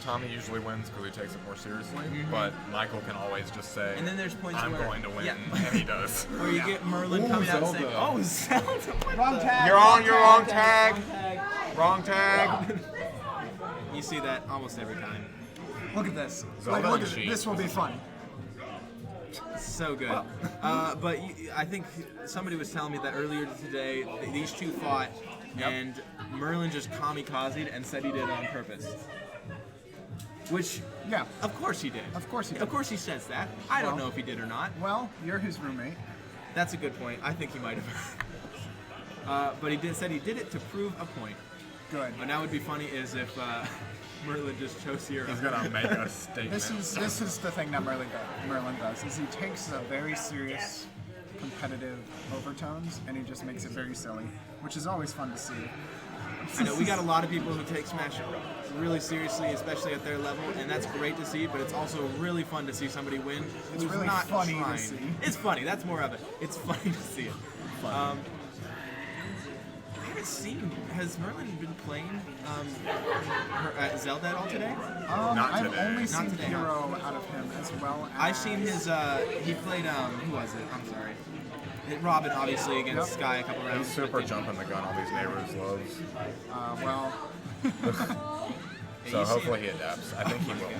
Tommy usually wins because he takes it more seriously, but Michael can always just say, And then there's points I'm where, going to win, yeah. and he does. Where you get Merlin coming out and saying, Zelda. "Oh, Zelda, Wrong tag. You're on your wrong tag. wrong tag." Wrong tag. You see that almost every time. Look at this. Zelda Look and at Sheik. this will be fun. So good. But I think somebody was telling me that earlier today, these two fought, and Merlin just kamikazed and said he did it on purpose. Which, Yeah. of course he did. Of course he did. Of course he says that. I don't Well- know if he did or not. Well, you're his roommate. That's a good point. I think he might have. But said he did it to prove a point. Good. But now would be funny is if Merlin just chose here. He's gonna make a statement. This is the thing that Merlin does. Is he takes a very serious, competitive overtones and he just makes it very silly, which is always fun to see. I know we got a lot of people who take Smash really seriously, especially at their level, and that's great to see. But it's also really fun to see somebody win It's who's really not funny to trying. see. It's funny. That's more of it. It's funny to see it. I haven't seen. Has Merlin been playing Zelda at all today? Not I've today. only Not seen today. Hero out of him as well as... I've seen his. He played. Who was it? I'm sorry. Robin, obviously, against Yep. Sky a couple rounds. He's super jumping the gun all these neighbors loves. well, So hopefully he adapts. I think he will.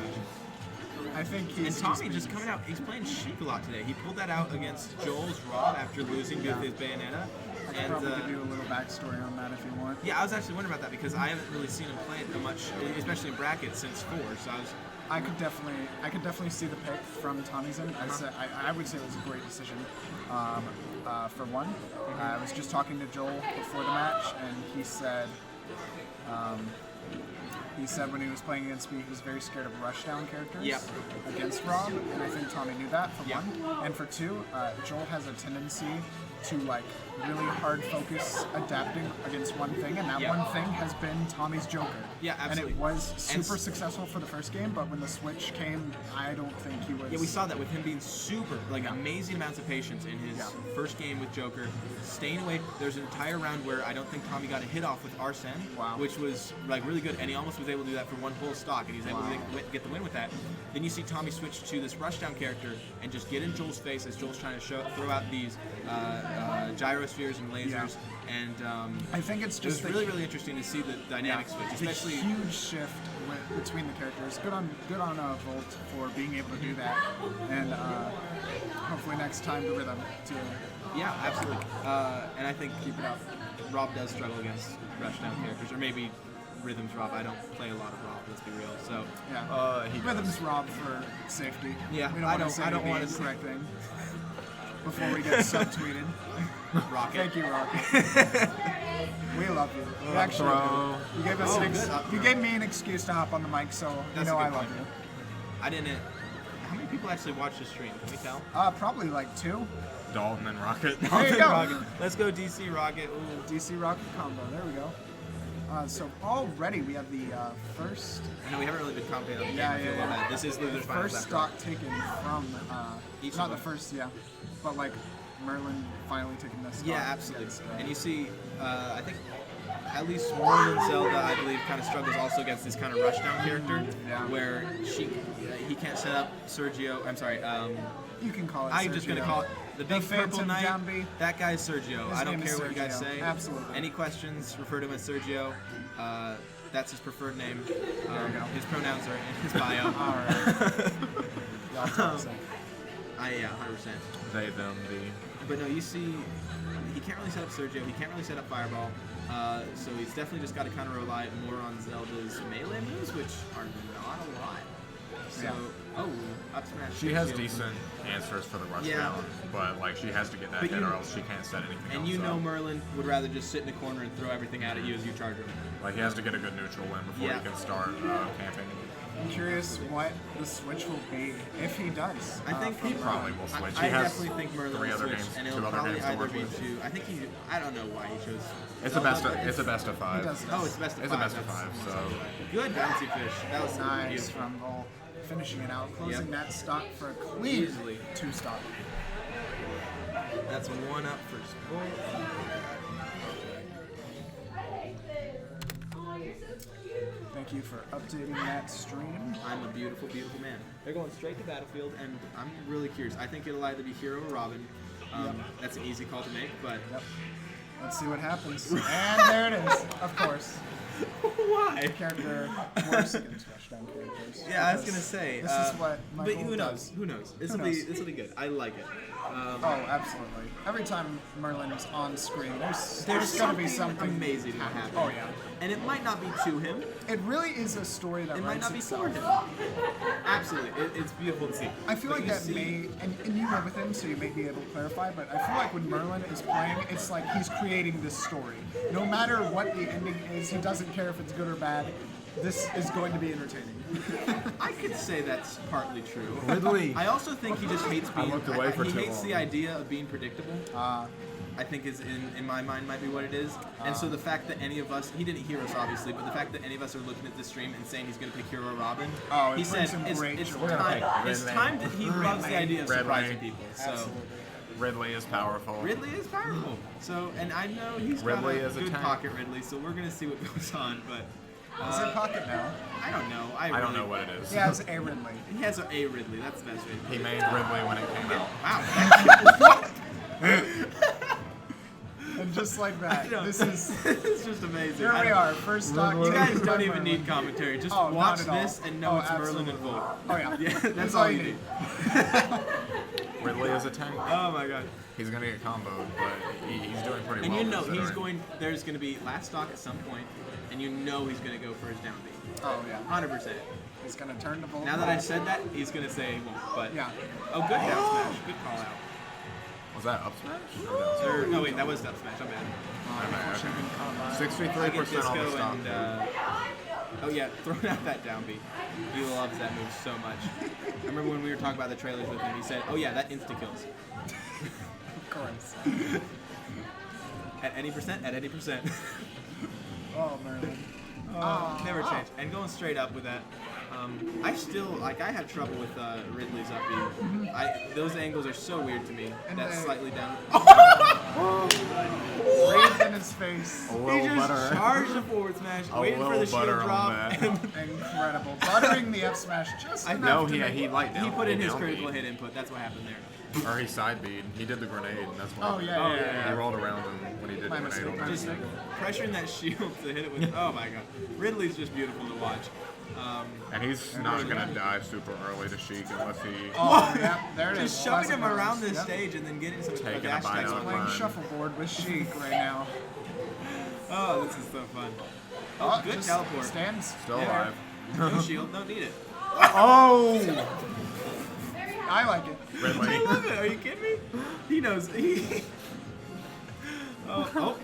I think And he's Tommy just coming out, he's playing Sheik a lot today. He pulled that out against Joel's Rob after losing with his Bayonetta. I could probably give you a little backstory on that if you want. Yeah, I was actually wondering about that because I haven't really seen him play it that much, especially in brackets, since 4. So I could definitely see the pick from Tommy's end. I would say it was a great decision. For one, I was just talking to Joel before the match, and he said when he was playing against me, he was very scared of rushdown characters against Rob, and I think Tommy knew that for one. And for two, Joel has a tendency to like really hard focus adapting against one thing, and that one thing has been Tommy's Joker. Yeah, absolutely. And it was super successful for the first game, but when the switch came, I don't think he was. yeah, we saw that with him being super, like amazing amounts of patience in his first game with Joker, staying away. There's an entire round where I don't think Tommy got a hit off with Arsene, which was like really good, and he almost was able to do that for one whole stock, and he was able to get the win with that. Then you see Tommy switch to this rushdown character and just get in Joel's face as Joel's trying to throw out these gyrospheres and lasers, and I think it's just really interesting to see the dynamic switch, especially the huge shift between the characters. Good on Volt for being able to do that, and hopefully next time to Rhythm too. Yeah, absolutely. And I think keep it up. Rob does struggle against rushdown characters, or maybe Rhythm's Rob. I don't play a lot of Rob. Let's be real. So Rhythm's Rob for safety. Yeah, we I don't want to correct thing. Before we get subtweeted. Rocket. Thank you, Rocket. We love you. We actually do. You gave us you gave me an excuse to hop on the mic, so That's you know a I good love point. you. I didn't. How many people actually watch the stream? Can we tell? Probably like 2. Dalton and Rocket. There you go. Rocket. Let's go DC Rocket. Ooh. DC Rocket combo. There we go. So already we have the first. I know we haven't really been commenting on the game. Yeah, I feel yeah. bad. This is Losers Finals. First after all. stock taken from Each not of the them. first, but like Merlin finally taking this stock. Yeah, absolutely. against, And you see, I think at least Merlin Zelda, I believe, kind of struggles also against this kind of rushdown character, where he can't set up Sergio. I'm sorry. You can call it. I'm just gonna call it the big purple Phantom knight. Jambi. That guy's Sergio. His I don't name is care what you guys Sergio. say. Absolutely. Any questions? Refer to him as Sergio. That's his preferred name. His pronouns are in his bio. All right. Y'all toxic. Yeah, 100%. They, them, the. But no, you see, he can't really set up Sergio. He can't really set up Fireball. So he's definitely just got to kind of rely more on Zelda's melee moves, which are not a lot. So, up smash. She has decent answers for the rush down, but like she has to get that hit or else she can't set anything And else you know up. Merlin would rather just sit in the corner and throw everything at you as you charge him. Like he has to get a good neutral win before he can start camping. I'm curious what the switch will be if he does. I think he probably will switch. I He has definitely think Merlin 3 will other switch, games, and 2 it'll other probably games to either work be with. 2. I think I don't know why he chose. It's a best of. It's a best of 5. Oh, it's best of 5. It's a best of 5. So good bouncy fish. That was Nice beautiful. from Vol. Finishing it out, closing that stock for a clean Easily. 2 stock. That's 1 up for Skull. Oh, you're so cute. Thank you for updating that stream. I'm a beautiful, beautiful man. They're going straight to Battlefield, and I'm really curious. I think it'll either be Hero or Robin. That's an easy call to make, but... Yep. Let's see what happens. And there it is, of course. Why? Character works against rushdown characters. Yeah, I was gonna say. This is what Michael But who knows? does. Who knows? This Who will knows? be good. I like it. Oh, absolutely. Every time Merlin is on screen, there's There's going to be something amazing to happen. Oh, yeah. And it might not be to him. It really is a story that It might writes not be for itself. him. Absolutely. It's beautiful to see. I feel But like you that see- may, and you live with him, so you may be able to clarify, but I feel like when Merlin is playing, it's like he's creating this story. No matter what the ending is, he doesn't care if it's good or bad. This is going to be entertaining. I could say that's partly true. Ridley. I also think he just hates being. looked away for he too hates long. the idea of being predictable. I think is in my mind might be what it is. And so the fact that any of us, he didn't hear us obviously, but the fact that any of us are looking at this stream and saying he's going to pick Hero or Robin, Oh, it he brings said him it's great joy. time. It's Ridley. time that he loves the idea of Ridley. surprising people. So Absolutely. Ridley is powerful. Ridley is powerful. So and I know he's Ridley got a is a good tank. pocket Ridley. So we're going to see what goes on, but. Is it pocket now? I don't know. I don't know what it is. He has a Ridley. He has a Ridley. That's the best way. He made Ridley when it came out. Wow. And just like that, know. this is... It's just amazing. Here we are, first stock. You guys don't by even Merlin. need commentary. Just Oh, not watch at all. this and know Oh, it's Merlin absolutely. and vote. Oh, yeah. Yeah, that's all you need. Ridley is a tank. Oh my god. He's gonna get comboed, but he's doing pretty And well. you know he's considering. going. There's going to be last stock at some point, and you know he's going to go for his down B. Oh, yeah. 100%. He's going to turn the ball. Now that I said that, he's going to say he won't. But Yeah. Oh, good down smash. Good call out. Was that up smash? Or down smash? No, wait, that was down smash. I'm bad. Unfortunately, been caught by- I get 63% on the disco stop. and oh yeah, throwing out that down B. He loves that move so much. I remember when we were talking about the trailers with him, he said, "Oh yeah, that insta kills." Of course. At any percent, at any percent. Oh, Merlin. Never change. And going straight up with that, I still like. I have trouble with Ridley's up B. Those angles are so weird to me. And That's they- slightly down. Raised in his face. A He little just butter. charged the forward smash, A waiting for little the shield butter on drop, that. and Incredible. Buttering the F smash just I enough No, to make he light down. he put in his down critical beat. hit input. That's what happened there. Or he side beat. He did the grenade, and that's what. Oh, yeah, yeah. He rolled around and when he did My the mistake, grenade. my on Just mistake. pressuring that shield to hit it with. Oh my god, Ridley's just beautiful to watch. And he's not gonna die super early to Sheik unless he. Oh, yeah, there it is. Just shoving him Classic around Merlin. this Yep. stage and then getting some Taking a dash bite attacks. out. Playing Fun. shuffleboard with Sheik right now. Oh, this is so fun. Oh, good just teleport. Stands. Still Yeah. alive. No shield, don't need it. Oh! I like it. I Ridley. love it. Are you kidding me? He knows. Oh,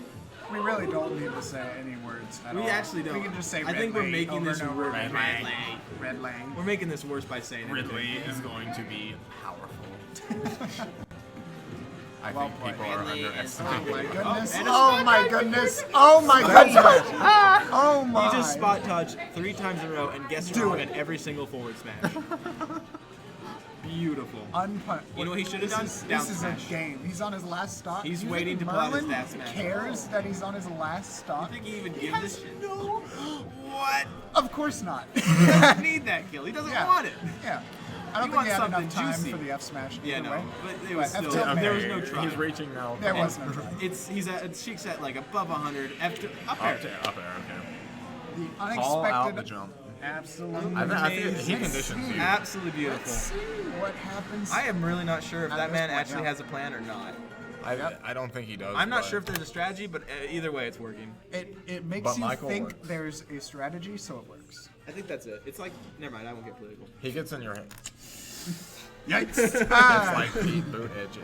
We really don't need to say any words at all. we actually don't. We can just say I think we're Red Lane making over this and over. worse. Red Red Lane. Lane. Red Lane. We're making this worse by saying it. Ridley is going to be powerful. I Well think people played. are Ridley is- underestimating. Oh my goodness. and a Oh spot my dodge. goodness. Oh my goodness. Oh my. He just spot dodged 3 times in a row and guessed Do wrong it. at every single forward smash. Beautiful. You know what he should have done? This Down is smash. a game. He's on his last stock. He's Do you waiting think to pull out his Merlin down smash. cares that he's on his last You stock? think he even gives this shit? No. What? Of course not. He doesn't need that kill. He doesn't Yeah. want it. Yeah. I don't He think he had wants enough time something for juicy. the F smash. Yeah, either no. way. But it was But F still. tilt There was man. no try. He's reaching now. There was no try. He's at Sheik's at like above 100. Up there. Up there, okay. The Call out unexpected. the jump. Absolutely. I think he Let's conditions you. Absolutely Let's beautiful. see what happens. I am really not sure if At that this man point, actually yeah. has a plan or not. I don't think he does. I'm not but- sure if there's a strategy, but either way, it's working. It makes But you Michael think works. there's a strategy, so it works. I think that's it. It's like, never mind, I won't get political. He gets in your head. Yikes! It's like the boot edge.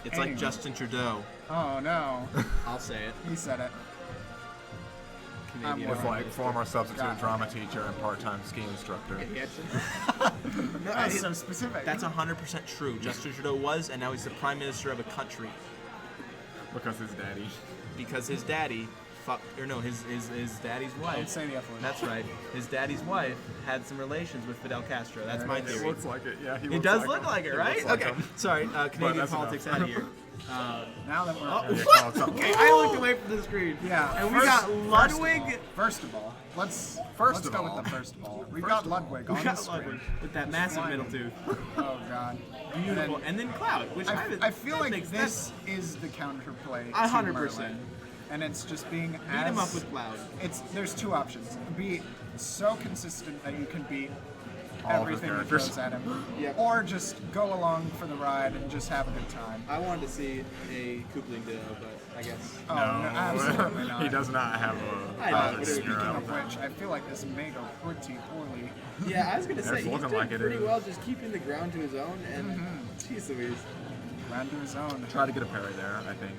It's like Anyway. Justin Trudeau. Oh no, I'll say it. he said it. Canadian With Wow. like former substitute God. drama teacher and part-time ski instructor. No, That's so specific. that's 100% true. Justin Trudeau was, and now he's the prime minister of a country Because his daddy. because his daddy fucked, or no, his daddy's wife. Don't say the F word. That's right. His daddy's wife had some relations with Fidel Castro. That's my There it It theory. looks like it. Yeah, he It looks does like look him. like it, He right? looks like Okay. him. Sorry, Canadian that's politics enough. out of here. Now that we're What? Okay, I looked away from the screen. Yeah, and we got Ludwig. First of all, let's go with the first of all. We got Ludwig on the screen with that massive middle tooth. Oh god, beautiful. And then Cloud, which I feel like this is the counterplay. 100%. And it's just being beat him up with Cloud. There's two options: be so consistent that you can beat all everything that throws at him, or just go along for the ride and just have a good time. I wanted to see a Koopling Ditto, but I guess no, absolutely not. He does not have a. Speaking of which, I feel like this may go pretty poorly. Yeah, I was gonna say he's doing like pretty well, just keeping the ground to his own, and jeez Louise, ground to his own. Try to get a parry there, I think.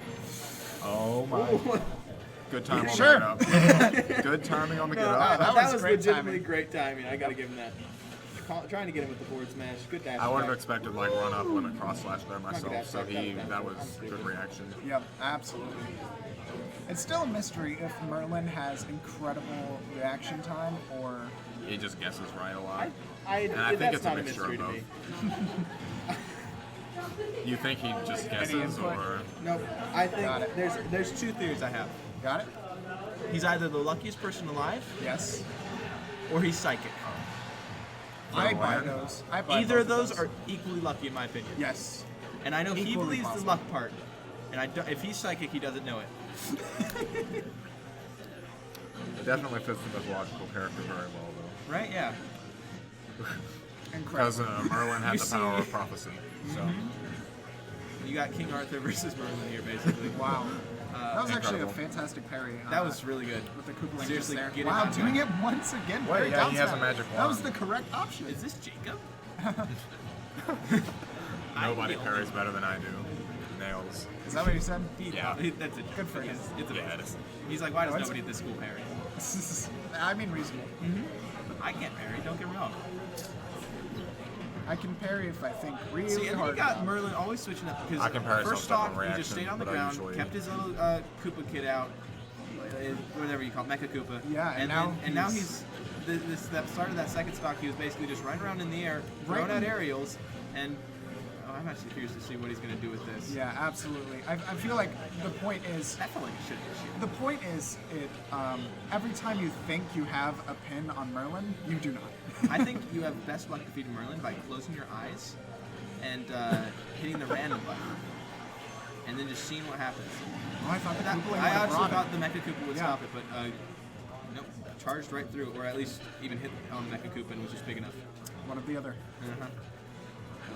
Oh my. Good timing on the get up. Good timing on the get up. That was legitimately great timing. I gotta give him that. Trying to get him with the forward smash. Good dash. I would have expected like run up limit cross slash there myself, so that was good reaction. Yep, absolutely. It's still a mystery if Merlin has incredible reaction time or he just guesses right a lot. I think it's a mixture of both. You think he just guesses or? Nope. I think there's two theories I have. Got it? He's either the luckiest person alive. Yes. Or he's psychic. I buy those. Either of those are equally lucky, in my opinion. Yes. And I know he believes the luck part. And if he's psychic, he doesn't know it. It definitely fits the mythological character very well, though. Right? Yeah. Because Merlin had the power of prophecy. So. You got King Arthur versus Merlin here, basically. Wow. That was actually a fantastic parry. That was really good. With the Koopling Seriously, there. get Wow, doing it once again. Wait, yeah, he has a magic wand. That was the correct option. Is this Jacob? Nobody parries better than I do. Nails. Is that what you said? Yeah. That's it. Good for him. It's amazing. He's like, why does nobody at this school parry? I mean, reasonable. I can't parry, don't get me wrong. I can parry if I think really hard. See, and then you got Merlin always switching up because first off, he just stayed on the ground, kept his little Koopa kid out, whatever you call it, Mecha Koopa. Yeah, and now he's that start of that second stock, he was basically just running around in the air, throwing out aerials, and I'm actually curious to see what he's going to do with this. Yeah, absolutely. I feel like the point is the point is every time you think you have a pin on Merlin, you do not. I think you have best luck defeating Merlin by closing your eyes and hitting the random button, and then just seeing what happens. Oh, I thought I actually thought the Mecha Koopa would stop it, but nope, charged right through, or at least even hit on Mecha Koopa and was just big enough. One or the other.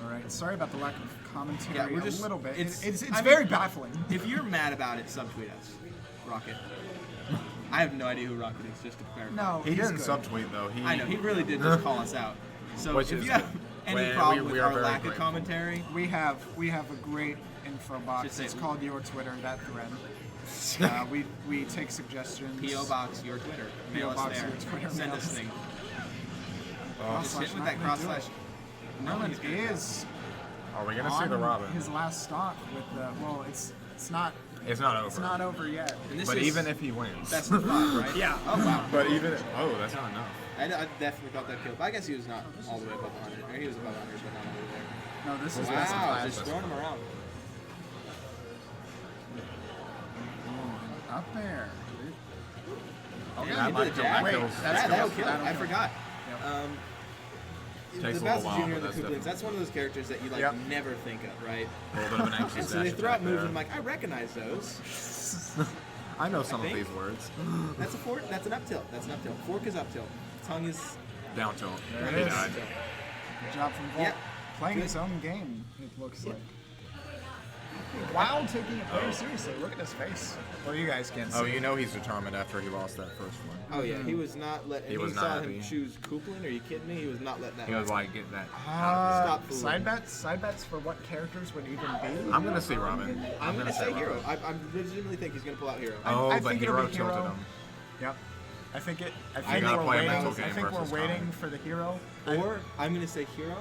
All right. Sorry about the lack of commentary. Yeah, we're just a little bit. It's I very mean, baffling. If you're mad about it, subtweet us. Rocket. I have no idea who Rocket is, just to clarify. No, he didn't subtweet though. I know he really did just call us out. So if you have any problem with our lack of commentary, we have a great info box. It's called Your Twitter. That thread. We take suggestions. PO box Your Twitter. Mail us there. Send us things. Just hit with that cross slash. Merlin is. Are we gonna see the Robin? His last stock with the it's not. It's not over. It's not over yet. But even if he wins, that's the five, right? Yeah. Oh wow. But even that's not enough. I definitely thought that killed. But I guess he was not all the way above 100. Or he was above 100, but not all the way there. No, this is wow. Just throwing him around. Up there. Okay, that'll kill. I forgot. Takes the a little Bowser while, Jr. but and the that's Kooplings, that's one of those characters that you never think of, right? A little bit of an anxious and so they throw out moves and I'm like, I recognize those. I know some of these words. That's a fork, that's an up tilt. That's an up tilt. Fork is up tilt. Tongue is down tilt. There it is. Good job from Volt. Yep. Playing his own game, it looks like. While taking it very seriously. Look at his face. Well, you guys can't see. Oh, you know he's determined after he lost that first one. Oh yeah, he was not letting. He was saw not him happy. choose Koopling. Are you kidding me? He was not letting that. He was like, get that. Stop fooling. Side bets for what characters would even be. I'm gonna see Robin. I'm gonna say Hero. I legitimately think he's gonna pull out Hero. I but think Hero it'll be tilted him. Yep. I think gotta we're waiting for the Hero. Or I'm gonna say Hero,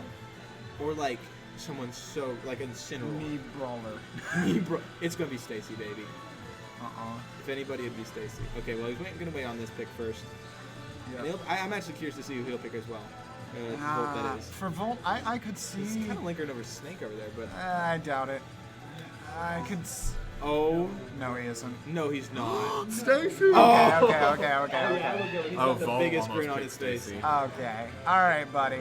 or like someone so like Incineroar. Knee brawler. It's gonna be Stacy, baby. If anybody, it'd be Stacy. Okay, well, he's gonna wait on this pick first. Yep. I'm actually curious to see who he'll pick as well. Volt, that is. For Volt, I could see. He's kind of linkering over Snake over there, but I doubt it. I could. Oh. No, he isn't. No, he's not. Stacy! Okay. Yeah, we'll go. He's got the Volt biggest almost grin on picked his face. Stacy. Okay. All right, buddy.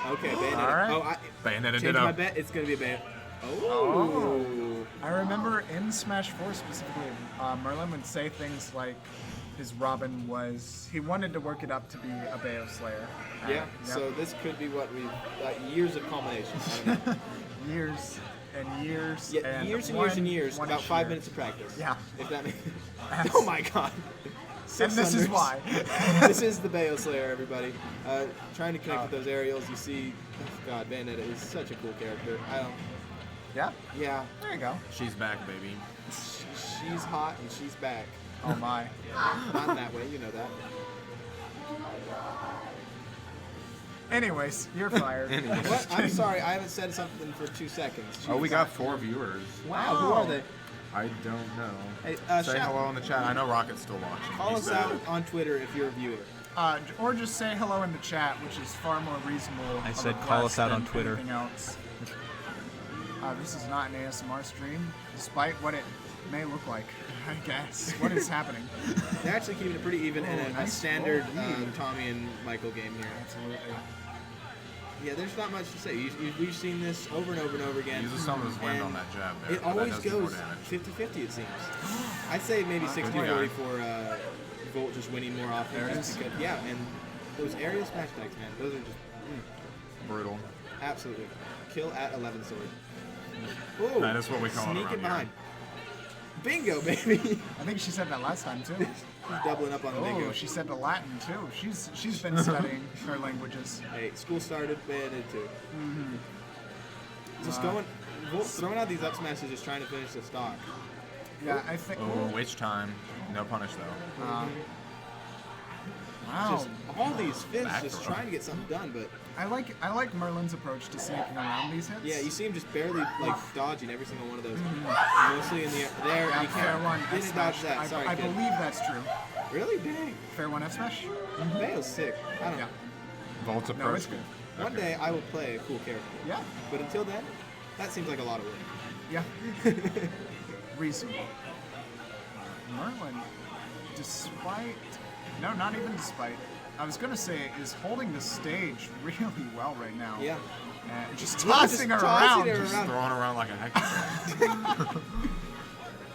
Okay, Bayonetta. All right. Oh, I Bayonetta changed ditto. my bet. It's gonna be a Bayonetta. Oh. I remember in Smash 4 specifically, Merlin would say things like his Robin was. He wanted to work it up to be a Bayo Slayer. Yeah. Yep. So this could be what we years of culmination. I don't know. Years and years. Yeah, and years and years and years. one About each 5 year. minutes of practice. Yeah. If that makes. Oh my God. And this is 600s. why. This is the Bayo Slayer, everybody. Trying to connect with those aerials, you see, God, Bayonetta is such a cool character. Yeah. Yeah, There you go. She's back, baby. she's hot and she's back. Oh my. Not in that way, you know that. Anyways, you're fired. What? I'm sorry, I haven't said something for 2 seconds. Oh, we got 4 viewers. Wow, who are they? I don't know. Hey, Say hello in the chat. I know Rocket's still watching. Call He's us back. out on Twitter if you're a viewer. Or just say hello in the chat, which is far more reasonable. I of said a call request us out than on Twitter. anything else. This is not an ASMR stream, despite what it may look like. I guess. What is happening? They're actually keeping it pretty even in a nice standard roll lead. Tommy and Michael game here. Absolutely. Yeah, there's not much to say. We've seen this over and over and over again. Uses some of his wind And on that jab there. It but that always does do more goes damage. 50-50, it seems. I'd say maybe 60-40 for Volt just winning more often. There it just is. because, yeah, and those aerial smash attacks, man, those are just Brutal. absolutely kill at 11 sword. Ooh, That is what we call it sneaking around here. behind. Bingo, baby. I think she said that last time too. She's doubling up on the bingo. Oh, she said the Latin too. She's been studying her languages. Hey, school started, Bayonetta too. Just going, Volt throwing out these up smashes, just trying to finish the stock. Yeah, I think. Oh, witch time. No punish though. Wow. Just all these fins, Back just throw. trying to get something done, but I like Merlin's approach to sneaking around these hits. yeah, you see him just barely like dodging every single one of those. Mostly in the air. There, Yeah, you fair can't. one. F Didn't dodge smash. that. Sorry, I kid. believe that's true. Really? Dang. Fair one F smash. Bayo's sick. I don't Yeah. know. Volt's No, approach. it's good. One day I will play a cool character. Yeah. But until then, that seems like a lot of work. Yeah. Reasonable. Merlin, despite, no, not even despite, I was gonna say is holding the stage really well right now. Yeah. And just Yeah, tossing her around. Just throwing around like a heck.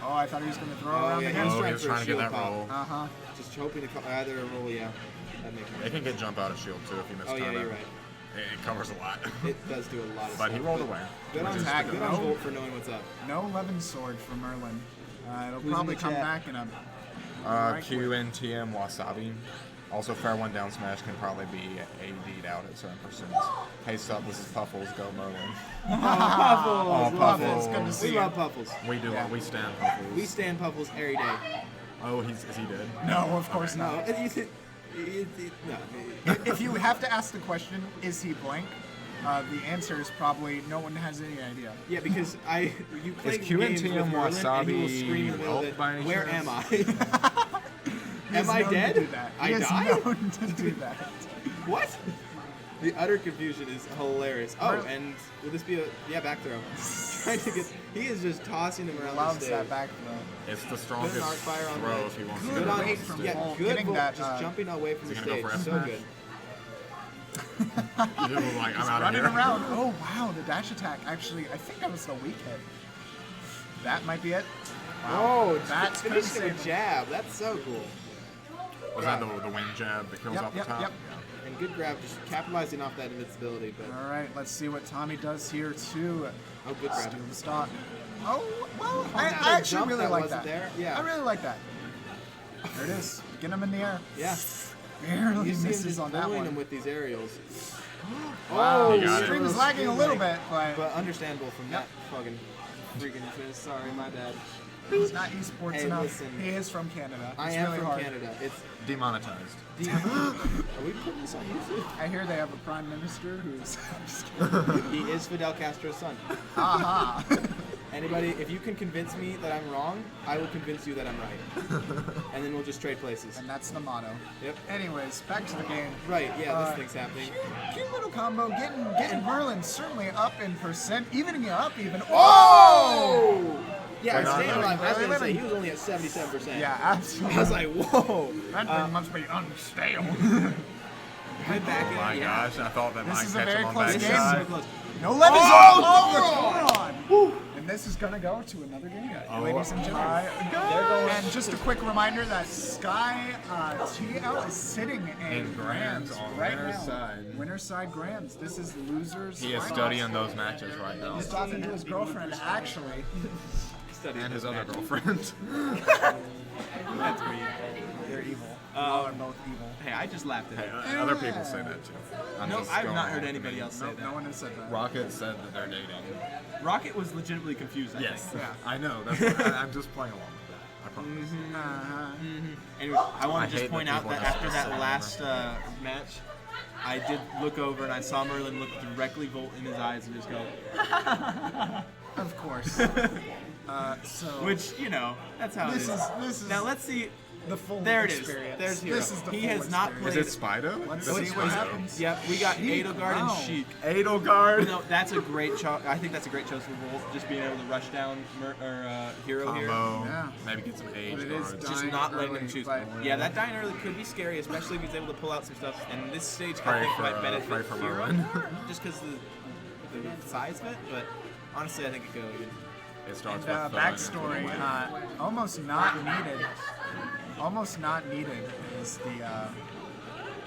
Oh, I thought he was gonna throw her Oh, around yeah, again. Oh, trying he was for a trying to get shield that pop. roll. Uh-huh. Just hoping to either a roll, yeah. That makes It sense. can get jump out of shield too if you miss Oh yeah, time. you're right. It covers a lot. It does do a lot of But stuff. he rolled away. Good on which is Zach. good. Good on Volt for knowing what's up. No 11 sword for Merlin. It'll Who's in probably the come chat? back in a. QNTM Wasabi. Also, fair one down smash can probably be AD'd out at certain percents. Hey, sup, this is Puffles. Go Merlin. Puffles. Oh, love Puffles. it. Good to see We you. love Puffles. We do. Yeah. We stand Puffles. We stand Puffles every day. Oh, is he dead? No, of course No, not. no. If you have to ask the question, is he blank? The answer is probably no one has any idea. Yeah, because you play Is games with QNTM Merlin and he will Wasabi scream in the middle of elf by it, any where chance?" am I? He is Am I known dead? To do that. I He is died? known to do that. What? The utter confusion is hilarious. Oh, Merlin- and will this be a back throw? Trying to get, he is just tossing them around the Loves stage. that back throw. It's the strongest Good arc fire on throw the- if he wants Good to Good get on, it. rate from yeah, Volt, good getting Volt, that, just jumping away from the Is he gonna stage. go for So F-smash? good. He was like, I'm out of Running here. around. Oh wow, the dash attack. Actually, I think that was the weak hit. That might be it. Oh, That's that's finishing a jab. That's so cool. Was that the wind jab that kills Yep, off yep, the top? yep. And good grab, just capitalizing off that invincibility. But All right, let's see what Tommy does here too. oh, good grab. Steal the stock. Oh well, Oh, I now actually the jump really that like wasn't that. there? Yeah. I really like that. There it is. Get him in the air. Yeah. Barely You see him misses just on that bullying one. him with these aerials. Wow, He got the it. stream is lagging a little bit, but But understandable from that fucking freaking miss. Sorry, my bad. he's not esports Hey, enough. listen. He is from Canada. I It's am really from hard. Canada. It's Demonetized. Are we putting this on YouTube? I hear they have a prime minister who's. I'm just kidding. He is Fidel Castro's son. Aha. Anybody, if you can convince me that I'm wrong, I will convince you that I'm right. And then we'll just trade places. And that's the motto. Yep. Anyways, back to the game. Right, yeah, this thing's happening. Cute little combo, getting Merlin certainly up in percent, evening it up even. Oh! Yeah, Wait, staying alive. I was wait, gonna say wait. he was only at 77%. Yeah, absolutely. I was like, whoa. That thing must be unstable. Good back Oh my in, gosh, I thought that This might is a catch very him on close This is game. backside. so close. No lemons Oh, on. And this is gonna go to another game, ladies and gentlemen. And just a quick reminder that Sky TL is sitting in Grands on right winner's now. side. Winner's side Grands. This is losers. He is finals. studying those matches right now. He's talking to his girlfriend, actually. And his other girlfriend. That's weird. They're evil. Y'all are both evil. Hey, I just laughed at Hey, it. other people say that too. I'm No, just I've going not along heard with anybody me. else say No that. one has said that. Rocket said that they're dating. Rocket was legitimately confused, I Yes, think. I know. That's what, I'm just playing along with that. I promise. Anyway, I want I to just hate point that out people that have after to that say last match, I did look over and I saw Merlin look directly Volt in his eyes and just go, Of course. So which, you know, that's how This it is. this is Now let's see. the full There it is. experience. There's Hero. This is the He full has not experience. Is it Spido? Let's This see is what Spido. happens. Yep, we got Sheik, Edelgard and wow. Sheik. Edelgard. No, that's a great choice. I think that's a great choice for Volt, just being able to rush down Hero here. Combo. Yeah. Maybe get some age But it is guards. dying. Just not letting early, him choose. but- Yeah, that dying early could be scary, especially if he's able to pull out some stuff. And this stage, I Pray think, for, might benefit pray for Hero Merlin. more, just because the size of it. But honestly, I think it could go even. It starts The with backstory, almost not needed. Almost not needed is the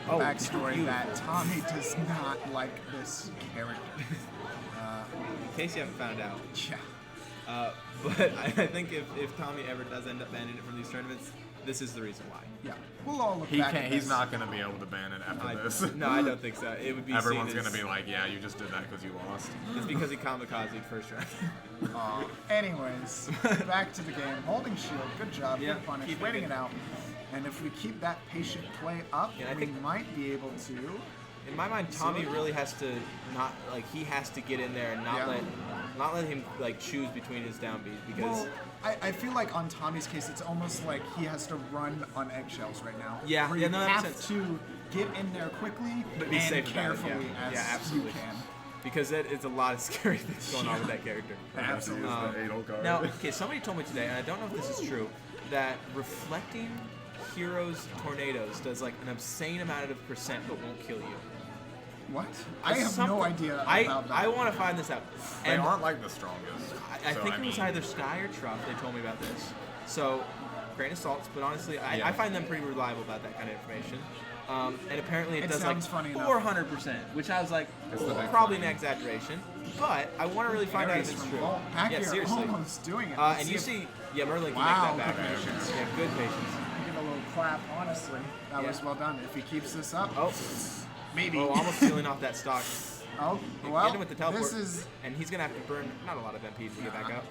backstory beautiful. that Tommy does not like this character. In case you haven't found out. Yeah. But I think if Tommy ever does end up banning it from these tournaments, this is the reason why. Yeah. We'll all look He back can't. at He's this. not going to be able to ban it after this. No, I don't think so. It would be Everyone's seen going as, to be like, yeah, you just did that because you lost. it's because he kamikazed first round. Anyways, back to the game. Holding shield. Good job. Yeah, Good punish. keep it Waiting good. it out. And if we keep that patient play up, Yeah, I we think- might be able to. In my mind, Tommy really has to not he has to get in there and not let him choose between his down Bs because Well, I feel like on Tommy's case, it's almost like he has to run on eggshells right now. Yeah, where yeah, you no, that have makes sense. to get in there quickly But be and safe about it, carefully yeah. as Yeah, absolutely. you can. because it's a lot of scary things going on with that character. Absolutely. Use the Edelgard. Now, okay, somebody told me today, and I don't know if this is true, that reflecting Heroes Tornadoes does like an obscene amount of percent but won't kill you. What? I have no idea about that. I want to find this out. They And aren't like the strongest. I So, think it was mean, either Sky or Truff. They told me about this. So, grain of salt, but honestly, I Yeah. find them pretty reliable about that kind of information. And apparently it It does like sounds funny enough. 400%, which I was like, It's the big probably thing. an exaggeration. But I want to really find out if Aries it's from true. Vault. Back Yeah, here, seriously. almost doing it. And Let's you see if- see, yeah, Merlin can Wow, make that good back. patience. Yeah, good patience. Give a little clap, honestly. That Yeah. was well done. If he keeps this up, Oh, maybe. oh, almost peeling off that stock. Oh, Get well, him with the teleport. this is And he's going to have to burn not a lot of MP to get back out.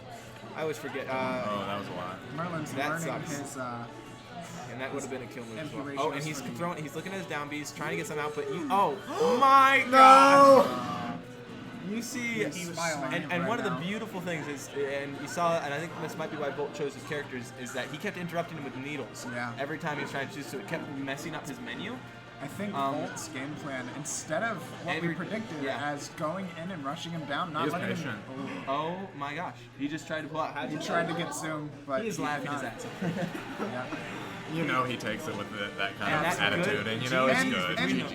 I always forget. Oh, that was a lot. Merlin's That learning sucks. his. And that would have been a kill move as well. MP Oh, ratio and he's is pretty- throwing. He's looking at his down Bs, trying to get some output. Oh my God! You see, He's smiling and right one of the now. beautiful things is, and you saw, and I think this might be why Bolt chose his characters, is that he kept interrupting him with needles. Yeah. Every time he was trying to choose, so it kept messing up his menu. I think Bolt's game plan, instead of what we Every- predicted yeah. as going in and rushing him down, not He is letting patient. him. Oh my gosh! He just tried to pull out. He tried to get Zoom, but He is did laughing his not. ass off. Yeah. You know he takes it with that kind And of that's attitude, good. and you know it's And- good. and